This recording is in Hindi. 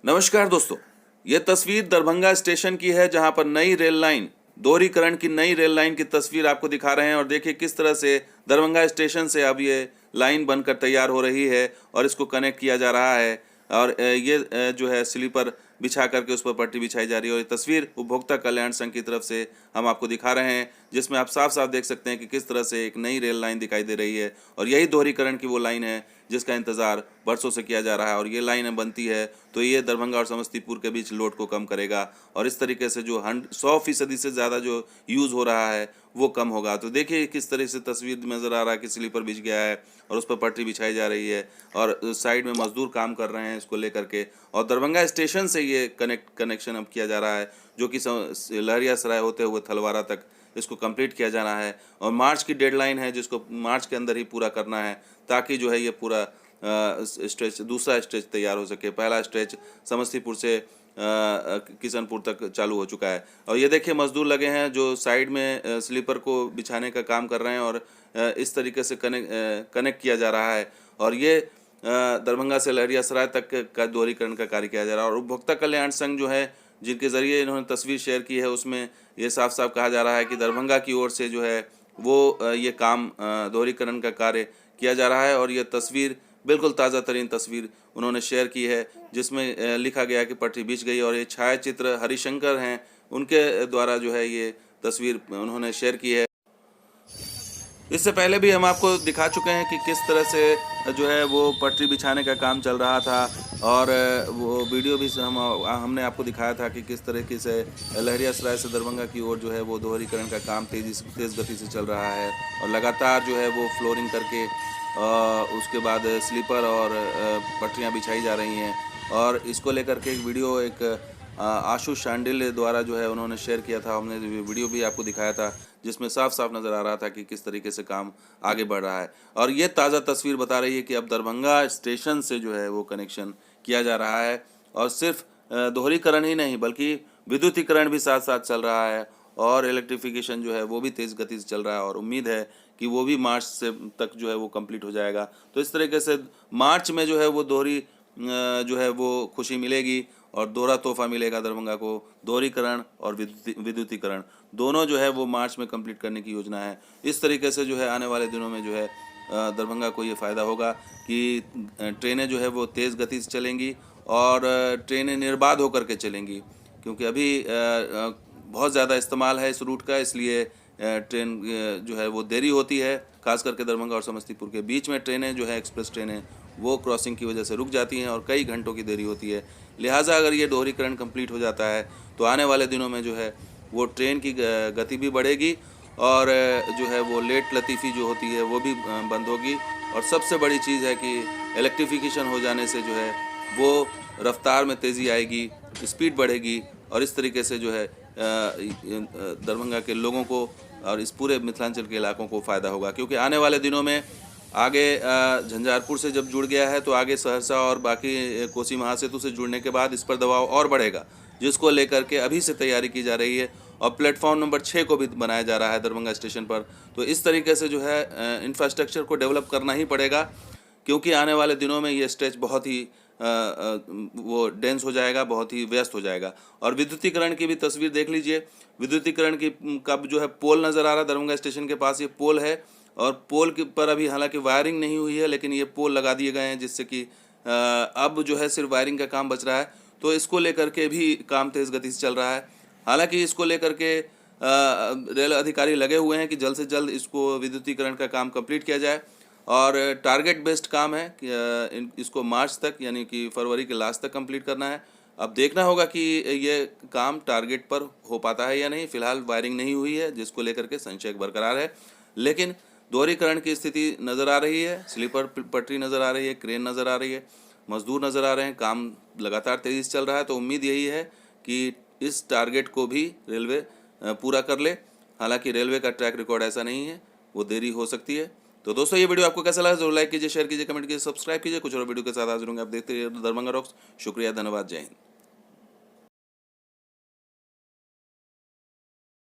नमस्कार दोस्तों, ये तस्वीर दरभंगा स्टेशन की है जहां पर नई रेल लाइन दोहरीकरण की नई रेल लाइन की तस्वीर आपको दिखा रहे हैं। और देखिए किस तरह से दरभंगा स्टेशन से अब ये लाइन बनकर तैयार हो रही है और इसको कनेक्ट किया जा रहा है। और ये जो है स्लीपर बिछा करके उस पर पट्टी बिछाई जा रही है। और ये तस्वीर उपभोक्ता कल्याण संघ की तरफ से हम आपको दिखा रहे हैं, जिसमें आप साफ साफ देख सकते हैं कि किस तरह से एक नई रेल लाइन दिखाई दे रही है। और यही दोहरीकरण की वो लाइन है जिसका इंतज़ार बरसों से किया जा रहा है। और ये लाइन बनती है तो ये दरभंगा और समस्तीपुर के बीच लोड को कम करेगा और इस तरीके से जो 100% से ज़्यादा जो यूज़ हो रहा है वो कम होगा। तो देखिए किस तरह से तस्वीर में नज़र आ रहा है कि स्लीपर बिछ गया है और उस पर पटरी बिछाई जा रही है और साइड में मजदूर काम कर रहे हैं इसको लेकर के। और दरभंगा स्टेशन से ये कनेक्शन अब किया जा रहा है, जो कि लहरियासराय होते हुए थलवारा तक इसको कंप्लीट किया जाना है। और मार्च की डेडलाइन है जिसको मार्च के अंदर ही पूरा करना है, ताकि जो है ये पूरा स्ट्रेच दूसरा स्ट्रेच तैयार हो सके। पहला स्ट्रेच समस्तीपुर से किशनपुर तक चालू हो चुका है। और ये देखिए मजदूर लगे हैं जो साइड में स्लीपर को बिछाने का काम कर रहे हैं और इस तरीके से कनेक्ट किया जा रहा है। और ये दरभंगा से लहरियासराय तक का दोहरीकरण का कार्य किया जा रहा है। और उपभोक्ता कल्याण संघ जो है जिनके ज़रिए इन्होंने तस्वीर शेयर की है, उसमें ये साफ साफ कहा जा रहा है कि दरभंगा की ओर से जो है वो ये काम दोहरीकरण का कार्य किया जा रहा है। और ये तस्वीर बिल्कुल ताज़ा तरीन तस्वीर उन्होंने शेयर की है, जिसमें लिखा गया कि पटरी बिछ गई। और ये छायाचित्र हरिशंकर हैं, उनके द्वारा जो है ये तस्वीर उन्होंने शेयर की है। इससे पहले भी हम आपको दिखा चुके हैं कि किस तरह से जो है वो पटरी बिछाने का काम चल रहा था। और वो वीडियो भी हमने आपको दिखाया था कि किस तरीके से लहरियासराय से दरभंगा की ओर जो है वो दोहरीकरण का काम तेज़ गति से चल रहा है। और लगातार जो है वो फ्लोरिंग करके उसके बाद स्लीपर और पटरियाँ बिछाई जा रही हैं। और इसको लेकर के एक वीडियो आशु शांडिल द्वारा जो है उन्होंने शेयर किया था, हमने वीडियो भी आपको दिखाया था, जिसमें साफ साफ नज़र आ रहा था कि किस तरीके से काम आगे बढ़ रहा है। और ये ताज़ा तस्वीर बता रही है कि अब दरभंगा स्टेशन से जो है वो कनेक्शन किया जा रहा है। और सिर्फ दोहरीकरण ही नहीं बल्कि विद्युतीकरण भी साथ साथ चल रहा है और इलेक्ट्रिफिकेशन जो है वो भी तेज़ गति से चल रहा है। और उम्मीद है कि वो भी मार्च से तक जो है वो कंप्लीट हो जाएगा। तो इस तरीके से मार्च में जो है वो दोहरी जो है वो खुशी मिलेगी और दोहरा तोहफा मिलेगा दरभंगा को। दोहरीकरण और विद्युतीकरण दोनों जो है वो मार्च में कंप्लीट करने की योजना है। इस तरीके से जो है आने वाले दिनों में जो है दरभंगा को ये फ़ायदा होगा कि ट्रेनें जो है वो तेज़ गति से चलेंगी और ट्रेनें निर्बाध होकर के चलेंगी, क्योंकि अभी बहुत ज़्यादा इस्तेमाल है इस रूट का, इसलिए ट्रेन जो है वो देरी होती है। खास करके दरभंगा और समस्तीपुर के बीच में ट्रेनें जो है एक्सप्रेस ट्रेनें वो क्रॉसिंग की वजह से रुक जाती हैं और कई घंटों की देरी होती है। लिहाजा अगर ये दोहरीकरण कंप्लीट हो जाता है तो आने वाले दिनों में जो है वो ट्रेन की गति भी बढ़ेगी और जो है वो लेट लतीफ़ी जो होती है वो भी बंद होगी। और सबसे बड़ी चीज़ है कि इलेक्ट्रिफिकेशन हो जाने से जो है वो रफ्तार में तेज़ी आएगी, स्पीड बढ़ेगी और इस तरीके से जो है दरभंगा के लोगों को और इस पूरे मिथिलांचल के इलाकों को फ़ायदा होगा। क्योंकि आने वाले दिनों में आगे झंझारपुर से जब जुड़ गया है तो आगे सहरसा और बाकी कोसी महासेतु से जुड़ने के बाद इस पर दबाव और बढ़ेगा, जिसको लेकर के अभी से तैयारी की जा रही है। और प्लेटफॉर्म नंबर 6 को भी बनाया जा रहा है दरभंगा स्टेशन पर। तो इस तरीके से जो है इंफ्रास्ट्रक्चर को डेवलप करना ही पड़ेगा, क्योंकि आने वाले दिनों में ये स्ट्रेच बहुत ही वो डेंस हो जाएगा, बहुत ही व्यस्त हो जाएगा। और विद्युतीकरण की भी तस्वीर देख लीजिए। विद्युतीकरण की कब जो है पोल नज़र आ रहा है, दरभंगा स्टेशन के पास ये पोल है और पोल के पर अभी हालांकि वायरिंग नहीं हुई है, लेकिन ये पोल लगा दिए गए हैं, जिससे कि अब जो है सिर्फ वायरिंग का काम बच रहा है। तो इसको लेकर के भी काम तेज़ गति से चल रहा है। हालांकि इसको लेकर के रेल अधिकारी लगे हुए हैं कि जल्द से जल्द इसको विद्युतीकरण का काम कंप्लीट किया जाए। और टारगेट बेस्ड काम है कि इसको मार्च तक यानी कि फरवरी के लास्ट तक कंप्लीट करना है। अब देखना होगा कि ये काम टारगेट पर हो पाता है या नहीं। फ़िलहाल वायरिंग नहीं हुई है, जिसको लेकर के संशय बरकरार है, लेकिन दोहरीकरण की स्थिति नज़र आ रही है, स्लीपर पटरी नज़र आ रही है, क्रेन नज़र आ रही है, मजदूर नज़र आ रहे हैं, काम लगातार तेज़ी से चल रहा है। तो उम्मीद यही है कि इस टारगेट को भी रेलवे पूरा कर ले। हालांकि रेलवे का ट्रैक रिकॉर्ड ऐसा नहीं है, वो देरी हो सकती है। तो दोस्तों ये वीडियो आपको कैसा लगा जरूर लाइक कीजिए, शेयर कीजिए, कमेंट कीजिए, सब्सक्राइब कीजिए। कुछ और वीडियो के साथ हाजिर होंगे। आप देखते रहिए दरभंगा रॉक्स। शुक्रिया, धन्यवाद, जय हिंद।